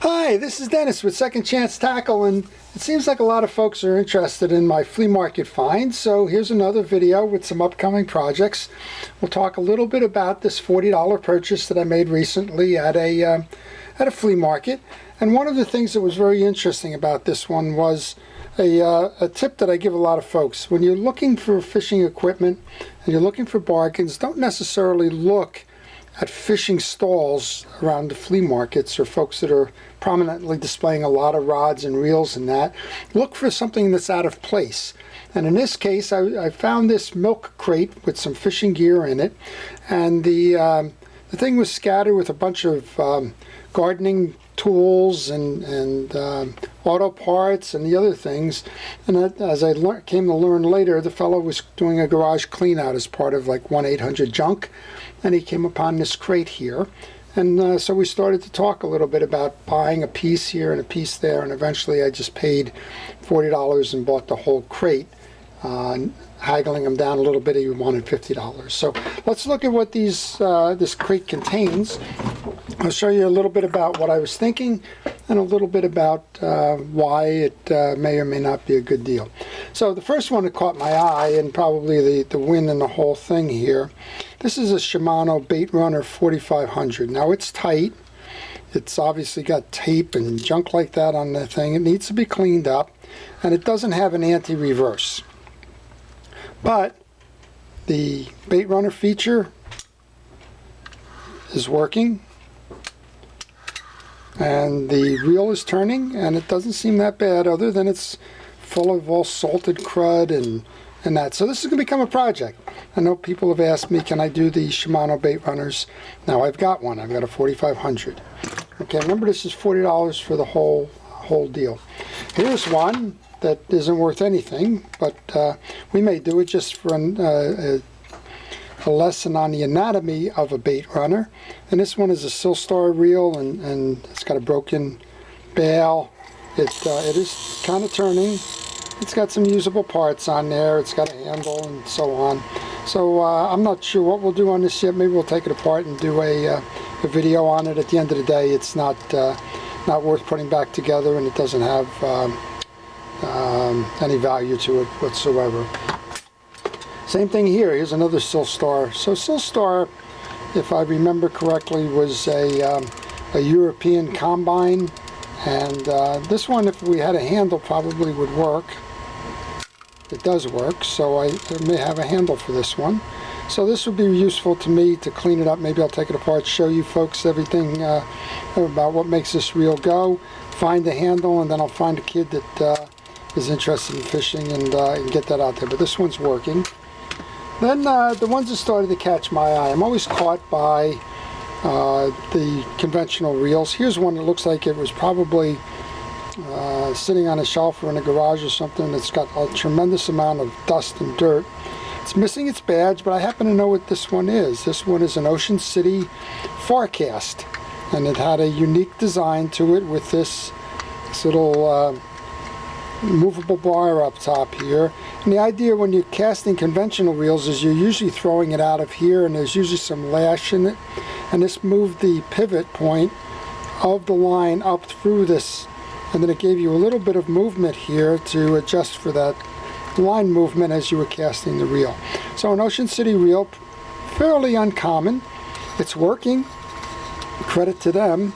Hi, this is Dennis with Second Chance Tackle, and it seems like a lot of folks are interested in my flea market finds, so here's another video with some upcoming projects. We'll talk a little bit about this $40 purchase that I made recently at a flea market. And one of the things that was very interesting about this one was a tip that I give a lot of folks. When you're looking for fishing equipment and you're looking for bargains, don't necessarily look at fishing stalls around the flea markets or folks that are prominently displaying a lot of rods and reels and that. Look for something that's out of place. And in this case, I found this milk crate with some fishing gear in it, and the thing was scattered with a bunch of gardening tools and auto parts and the other things. And as I came to learn later, the fellow was doing a garage clean out as part of like 1-800-JUNK, and he came upon this crate here. And so we started to talk a little bit about buying a piece here and a piece there, and eventually I just paid $40 and bought the whole crate, haggling him down a little bit. He wanted $50. So let's look at what this crate contains. I'll show you a little bit about what I was thinking and a little bit about why it may or may not be a good deal. So the first one that caught my eye, and probably the win in the whole thing here, this is a Shimano Bait Runner 4500. Now it's tight. It's obviously got tape and junk like that on the thing. It needs to be cleaned up, and it doesn't have an anti-reverse. But the Bait Runner feature is working, and the reel is turning, and it doesn't seem that bad, other than it's full of all salted crud and that. So this is going to become a project. I know people have asked me, can I do the Shimano Bait Runners? Now I've got one. I've got a 4500. Okay, remember this is $40 for the whole deal. Here's one that isn't worth anything, but we may do it just for a lesson on the anatomy of a bait runner. And this one is a Silstar reel, and it's got a broken bail. It is kind of turning. It's got some usable parts on there. It's got a handle and so on. So I'm not sure what we'll do on this yet. Maybe we'll take it apart and do a video on it. At the end of the day, it's not worth putting back together, and it doesn't have any value to it whatsoever. Same thing here. Here's another Silstar. So Silstar, if I remember correctly, was a European combine, and this one, if we had a handle, probably would work. It does work, so I may have a handle for this one. So this would be useful to me to clean it up. Maybe I'll take it apart, show you folks everything about what makes this reel go, find the handle, and then I'll find a kid that is interested in fishing and get that out there. But this one's working. Then the ones that started to catch my eye, I'm always caught by the conventional reels. Here's one that looks like it was probably sitting on a shelf or in a garage or something. It's got a tremendous amount of dust and dirt. It's missing its badge, but I happen to know what this one is. This one is an Ocean City Forecast, and it had a unique design to it with this little movable bar up top here. And the idea when you're casting conventional reels is you're usually throwing it out of here, and there's usually some lash in it, and this moved the pivot point of the line up through this, and then it gave you a little bit of movement here to adjust for that line movement as you were casting the reel. So an Ocean City reel, fairly uncommon. It's working. Credit to them.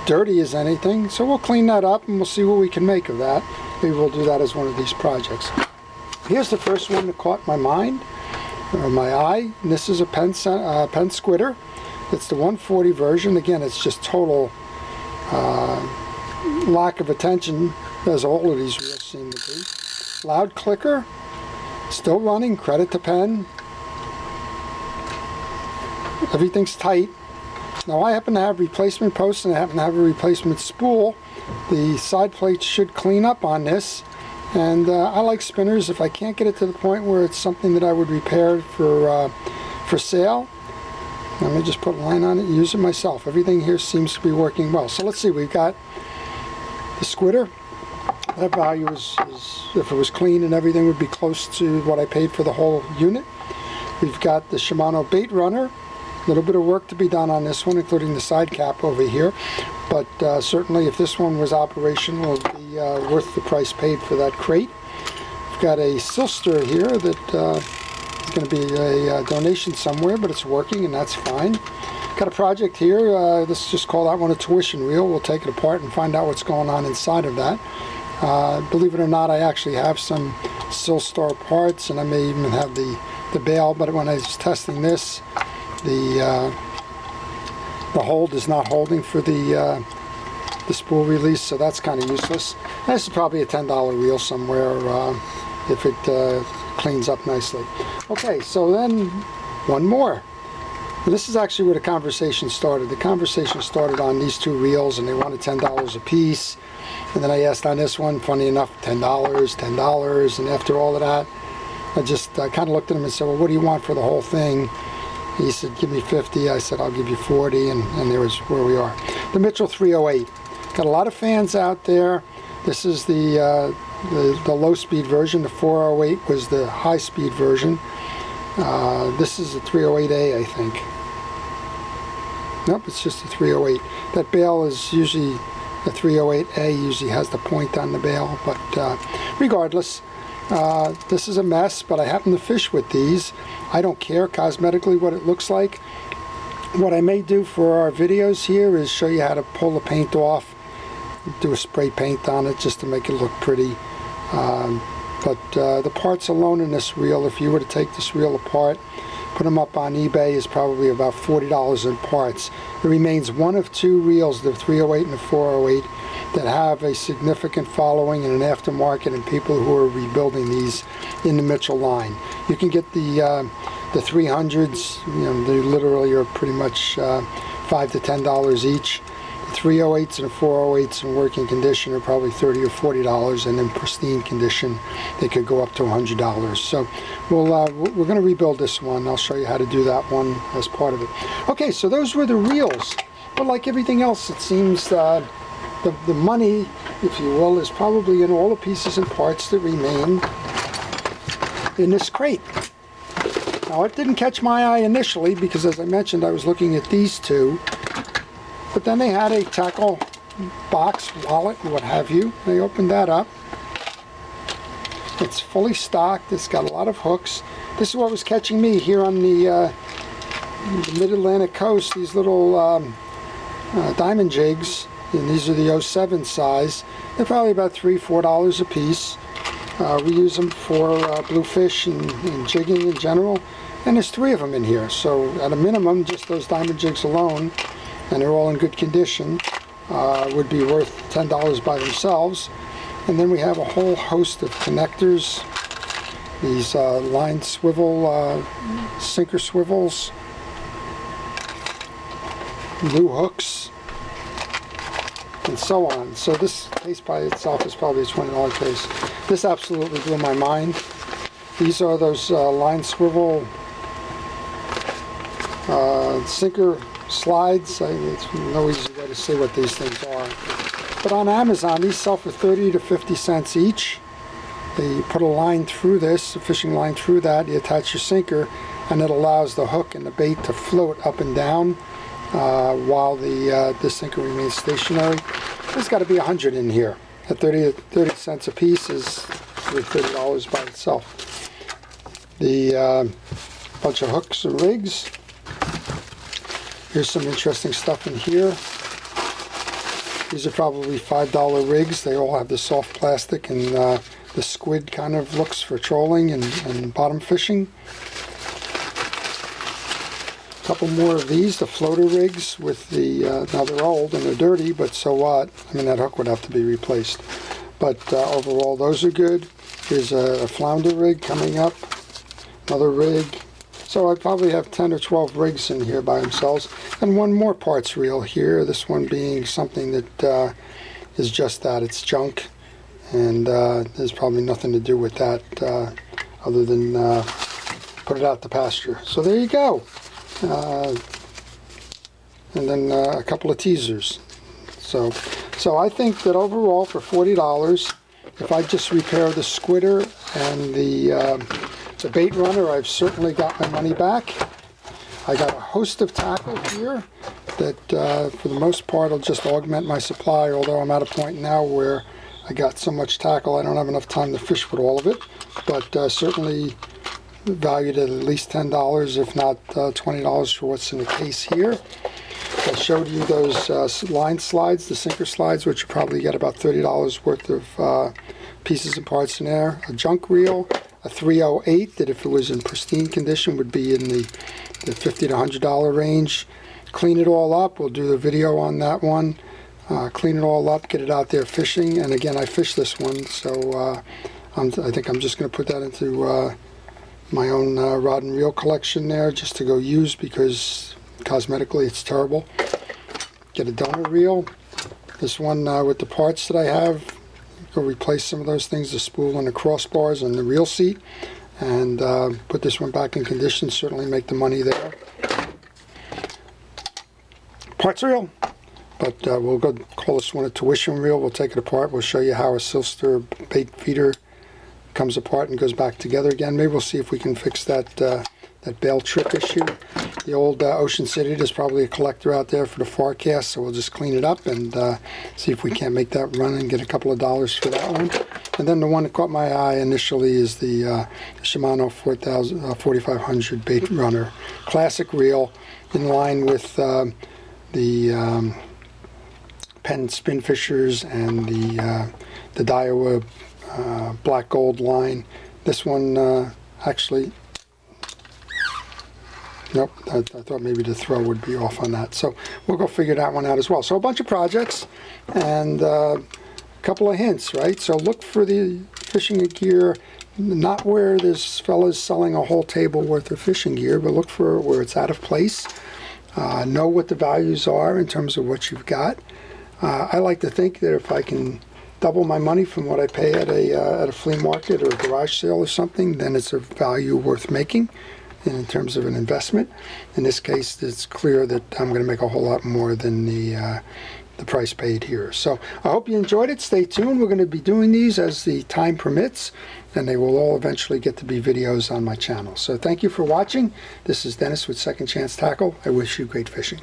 Dirty as anything. So we'll clean that up and we'll see what we can make of that. Maybe we'll do that as one of these projects. Here's the first one that caught my mind, or my eye. And this is a Penn Squitter. It's the 140 version. Again, it's just total lack of attention, as all of these reels seem to be. Loud clicker, still running, credit to Penn. Everything's tight. Now I happen to have replacement posts, and I happen to have a replacement spool. The side plates should clean up on this, and I like spinners. If I can't get it to the point where it's something that I would repair for sale, let me just put a line on it and use it myself. Everything here seems to be working well. So let's see, we've got the Squitter. That value is, if it was clean and everything, would be close to what I paid for the whole unit. We've got the Shimano Bait Runner, A little bit of work to be done on this one, including the side cap over here, but certainly if this one was operational, it would be worth the price paid for that crate. We've got a Silster here that is going to be a donation somewhere, but it's working and that's fine. Got a project here, let's just call that one a tuition reel. We'll take it apart and find out what's going on inside of that. Believe it or not, I actually have some Silstar parts, and I may even have the bail, but when I was testing this, the hold is not holding for the spool release, so that's kind of useless. This is probably a $10 reel somewhere if it cleans up nicely. Okay, so then one more. This is actually where the conversation started. The conversation started on these two reels, and they wanted $10 a piece. And then I asked on this one, funny enough, $10, and after all of that, I kind of looked at him and said, well, what do you want for the whole thing? He said, give me 50. I said, I'll give you 40, and there was where we are. The Mitchell 308. Got a lot of fans out there. This is the low-speed version. The 408 was the high-speed version. This is a 308A, I think. Nope, it's just a 308. That bail is usually, the 308A usually has the point on the bail, but regardless, this is a mess, but I happen to fish with these. I don't care cosmetically what it looks like. What I may do for our videos here is show you how to pull the paint off, do a spray paint on it just to make it look pretty. But the parts alone in this reel, if you were to take this reel apart, put them up on eBay, is probably about $40 in parts. It remains one of two reels, the 308 and the 408, that have a significant following in an aftermarket and people who are rebuilding these in the Mitchell line. You can get the 300s, you know, they literally are pretty much $5 to $10 each. 308s and 408s in working condition are probably $30 or $40, and in pristine condition they could go up to $100. So we're going to rebuild this one. I'll show you how to do that one as part of it. Okay, so those were the reels, but like everything else, it seems the money, if you will, is probably in all the pieces and parts that remain in this crate. Now, it didn't catch my eye initially because, as I mentioned, I was looking at these two. But then they had a tackle box, wallet, what have you. They opened that up. It's fully stocked. It's got a lot of hooks. This is what was catching me here on the mid-Atlantic coast. These little diamond jigs, and these are the 07 size. They're probably about $3, $4 a piece. We use them for bluefish and jigging in general. And there's 3 of them in here. So at a minimum, just those diamond jigs alone, and they're all in good condition, would be worth $10 by themselves. And then we have a whole host of connectors, these line swivel, sinker swivels, new hooks, and so on. So this case by itself is probably a $20 case. This absolutely blew my mind. These are those line swivel sinker slides. It's no easy way to say what these things are. But on Amazon, these sell for 30 to 50 cents each. You put a line through this, a fishing line through that, you attach your sinker, and it allows the hook and the bait to float up and down while the sinker remains stationary. There's got to be 100 in here. At 30 cents a piece is $30 by itself. The bunch of hooks and rigs. Here's some interesting stuff in here. These are probably $5 rigs. They all have the soft plastic and the squid kind of looks for trolling and bottom fishing. A couple more of these, the floater rigs with the, now they're old and they're dirty, but so what? I mean, that hook would have to be replaced. But overall, those are good. Here's a flounder rig coming up, another rig. So I probably have 10 or 12 rigs in here by themselves. And one more parts reel here, this one being something that is just that, it's junk. And there's probably nothing to do with that other than put it out to pasture. So there you go. And then a couple of teasers. So I think that overall for $40, if I just repair the squidder and the bait runner, I've certainly got my money back. I got a host of tackle here that for the most part will just augment my supply, although I'm at a point now where I got so much tackle I don't have enough time to fish with all of it, but certainly valued at least $10, if not $20 for what's in the case here. I showed you those line slides, the sinker slides, which you probably get about $30 worth of pieces and parts in there. A junk reel, a 308 that if it was in pristine condition would be in the $50 to $100 range. Clean it all up. We'll do the video on that one. Clean it all up, get it out there fishing. And again, I fished this one, so I think I'm just going to put that into my own rod and reel collection there just to go use, because cosmetically it's terrible. Get a donor reel. This one with the parts that I have, go replace some of those things, the spool and the crossbars and the reel seat, and put this one back in condition, certainly make the money there. Parts reel, but we'll go call this one a tuition reel. We'll take it apart. We'll show you how a Silster bait feeder comes apart and goes back together again. Maybe we'll see if we can fix that that bail trip issue. The old Ocean City, there's probably a collector out there for the forecast, so we'll just clean it up and see if we can't make that run and get a couple of dollars for that one. And then the one that caught my eye initially is the Shimano 4500 bait runner. Classic reel, in line with the Penn Spin Fishers and the Daiwa black gold line. This one actually, nope, I thought maybe the throw would be off on that. So we'll go figure that one out as well. So a bunch of projects and a couple of hints, right? So look for the fishing gear, not where there's fellas selling a whole table worth of fishing gear, but look for where it's out of place. Know what the values are in terms of what you've got. I like to think that if I can double my money from what I pay at a flea market or a garage sale or something, then it's a value worth making in terms of an investment. In this case, it's clear that I'm going to make a whole lot more than the price paid here. So I hope you enjoyed it. Stay tuned. We're going to be doing these as the time permits, and they will all eventually get to be videos on my channel. So thank you for watching. This is Dennis with Second Chance Tackle. I wish you great fishing.